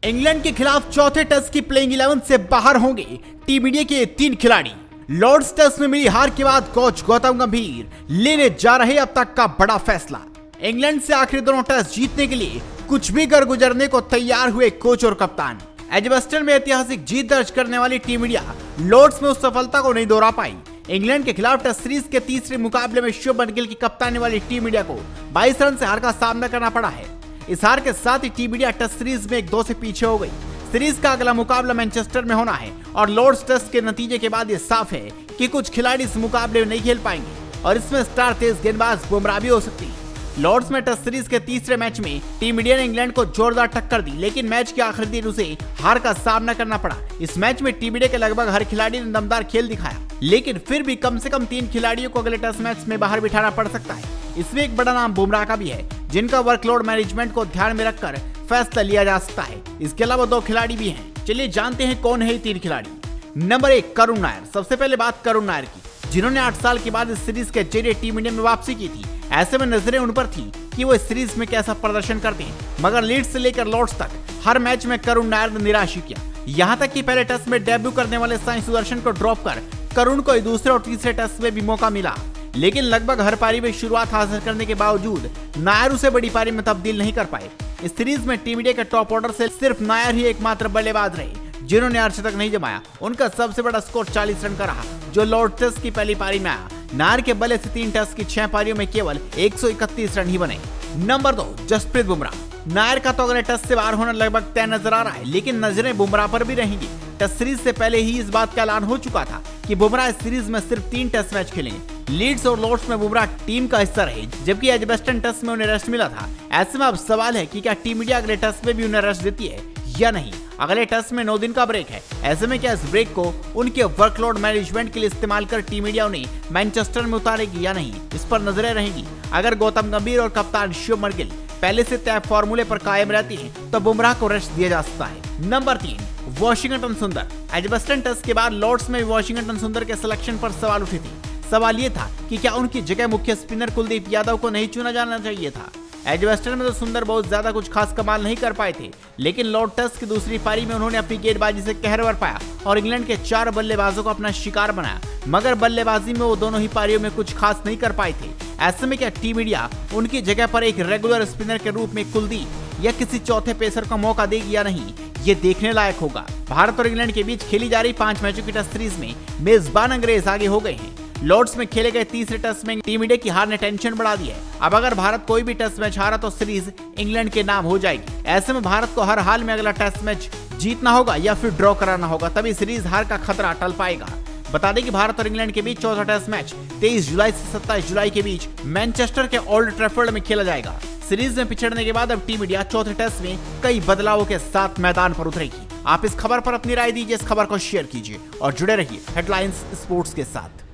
England के खिलाफ चौथे टेस्ट की प्लेइंग 11 से बाहर होंगे टीम इंडिया के 3 खिलाड़ी। लॉर्ड्स टेस्ट में मिली हार के बाद कोच गौतम गंभीर लेने जा रहे अब तक का बड़ा फैसला। इंग्लैंड से आखिरी दोनों टेस्ट जीतने के लिए कुछ भी कर गुजरने को तैयार हुए कोच और कप्तान। एजबस्टन में ऐतिहासिक जीत दर्ज करने वाली टीम इंडिया लॉर्ड्स में उस सफलता को नहीं दोहरा पाई। इंग्लैंड के खिलाफ टेस्ट सीरीज के तीसरे मुकाबले में शुभमन गिल की कप्तानी वाली टीम इंडिया को 22 रन से हार का सामना करना पड़ा है। इस हार के साथ ही टीम इंडिया टेस्ट सीरीज में 1-2 से पीछे हो गई। सीरीज का अगला मुकाबला मैनचेस्टर में होना है और लॉर्ड्स टेस्ट के नतीजे के बाद ये साफ है कि कुछ खिलाड़ी इस मुकाबले में नहीं खेल पाएंगे और इसमें स्टार तेज गेंदबाज बुमराह भी हो सकती है। लॉर्ड्स में टेस्ट सीरीज के तीसरे मैच में टीम इंडिया ने इंग्लैंड को जोरदार टक्कर दी, लेकिन मैच के आखिरी दिन उसे हार का सामना करना पड़ा। इस मैच में टीम इंडिया के लगभग हर खिलाड़ी ने दमदार खेल दिखाया, लेकिन फिर भी कम से कम 3 खिलाड़ियों को अगले टेस्ट मैच में बाहर बिठाना पड़ सकता है। इसमें एक बड़ा नाम बुमराह का भी है, जिनका वर्कलोड मैनेजमेंट को ध्यान में रखकर फैसला लिया जा सकता है। इसके अलावा 2 खिलाड़ी भी हैं। चलिए जानते हैं कौन है ये 3 खिलाड़ी। नंबर 1 करुण नायर। सबसे पहले बात करुण नायर की, जिन्होंने 8 साल के बाद इस सीरीज के जरिए टीम इंडिया में वापसी की थी। ऐसे में नजरें उन पर थी कि वो इस सीरीज में कैसा प्रदर्शन करते हैं, मगर लीड्स से लेकर लॉर्ड्स तक हर मैच में करुण नायर ने निराश ही किया। यहाँ तक कि पहले टेस्ट में डेब्यू करने वाले साई सुदर्शन को ड्रॉप कर करुण को दूसरे और तीसरे टेस्ट में भी मौका मिला, लेकिन लगभग हर पारी में शुरुआत हासिल करने के बावजूद नायर उसे बड़ी पारी में तब्दील नहीं कर पाए। इस सीरीज में टीम इंडिया के टॉप ऑर्डर से सिर्फ नायर ही एकमात्र बल्लेबाज रहे जिन्होंने अर्धशतक नहीं जमाया। उनका सबसे बड़ा स्कोर 40 रन का रहा, जो लॉर्ड्स टेस्ट की पहली पारी में आया। नायर के बल्ले से 3 टेस्ट की 6 पारियों में केवल 131 रन ही बने। नंबर 2 जसप्रीत बुमराह। नायर का तो अगले टेस्ट से बाहर होना लगभग तय नजर आ रहा है, लेकिन नजरें बुमराह पर भी रहेंगी। टेस्ट सीरीज से पहले ही इस बात का ऐलान हो चुका था कि बुमराह इस सीरीज में सिर्फ 3 टेस्ट मैच खेलेंगे। लीड्स और लॉर्ड्स में बुमराह टीम का हिस्सा रहे, जबकि एजबस्टन टेस्ट में उन्हें रेस्ट मिला था। ऐसे में अब सवाल है कि क्या टीम इंडिया अगले टेस्ट में भी उन्हें रेस्ट देती है या नहीं। अगले टेस्ट में 9 दिन का ब्रेक है। ऐसे में क्या इस ब्रेक को उनके वर्कलोड मैनेजमेंट के लिए इस्तेमाल कर टीम इंडिया उन्हें मैनचेस्टर में उतारेगी या नहीं, इस पर नजरें रहेंगी। अगर गौतम गंभीर और कप्तान शुभमन गिल पहले से तय फॉर्मूले पर कायम रहती हैं, तो बुमराह को रेस्ट दिया जा सकता है। नंबर 3 वाशिंगटन सुंदर। एजबस्टन टेस्ट के बाद लॉर्ड्स में वाशिंगटन सुंदर के सिलेक्शन पर सवाल उठे थे। सवाल ये था कि क्या उनकी जगह मुख्य स्पिनर कुलदीप यादव को नहीं चुना जाना चाहिए था। एजबस्टन में तो सुंदर बहुत ज्यादा कुछ खास कमाल नहीं कर पाए थे, लेकिन लॉर्ड टेस्ट की दूसरी पारी में उन्होंने अपनी गेंदबाजी से कहर बरपाया और इंग्लैंड के 4 बल्लेबाजों को अपना शिकार बनाया, मगर बल्लेबाजी में वो दोनों ही पारियों में कुछ खास नहीं कर पाए थे। ऐसे में क्या टीम इंडिया उनकी जगह पर एक रेगुलर स्पिनर के रूप में कुलदीप या किसी चौथे पेसर को मौका देगी या नहीं, ये देखने लायक होगा। भारत और इंग्लैंड के बीच खेली जा रही 5 मैचों की टेस्ट सीरीज में मेजबान अंग्रेज आगे हो गए हैं। लॉर्ड्स में खेले गए तीसरे टेस्ट में टीम इंडिया की हार ने टेंशन बढ़ा दी है। अब अगर भारत कोई भी टेस्ट मैच हारा तो सीरीज इंग्लैंड के नाम हो जाएगी। ऐसे में भारत को हर हाल में अगला टेस्ट मैच जीतना होगा या फिर ड्रॉ कराना होगा, तभी सीरीज हार का खतरा टल पाएगा। बता दें कि भारत और इंग्लैंड के बीच चौथा टेस्ट मैच 23 जुलाई से 27 जुलाई के बीच मैनचेस्टर के ओल्ड ट्रैफर्ड में खेला जाएगा। सीरीज में पिछड़ने के बाद अब टीम इंडिया चौथे टेस्ट में कई बदलावों के साथ मैदान पर उतरेगी। आप इस खबर पर अपनी राय दीजिए, इस खबर को शेयर कीजिए और जुड़े रहिए हेडलाइंस स्पोर्ट्स के साथ।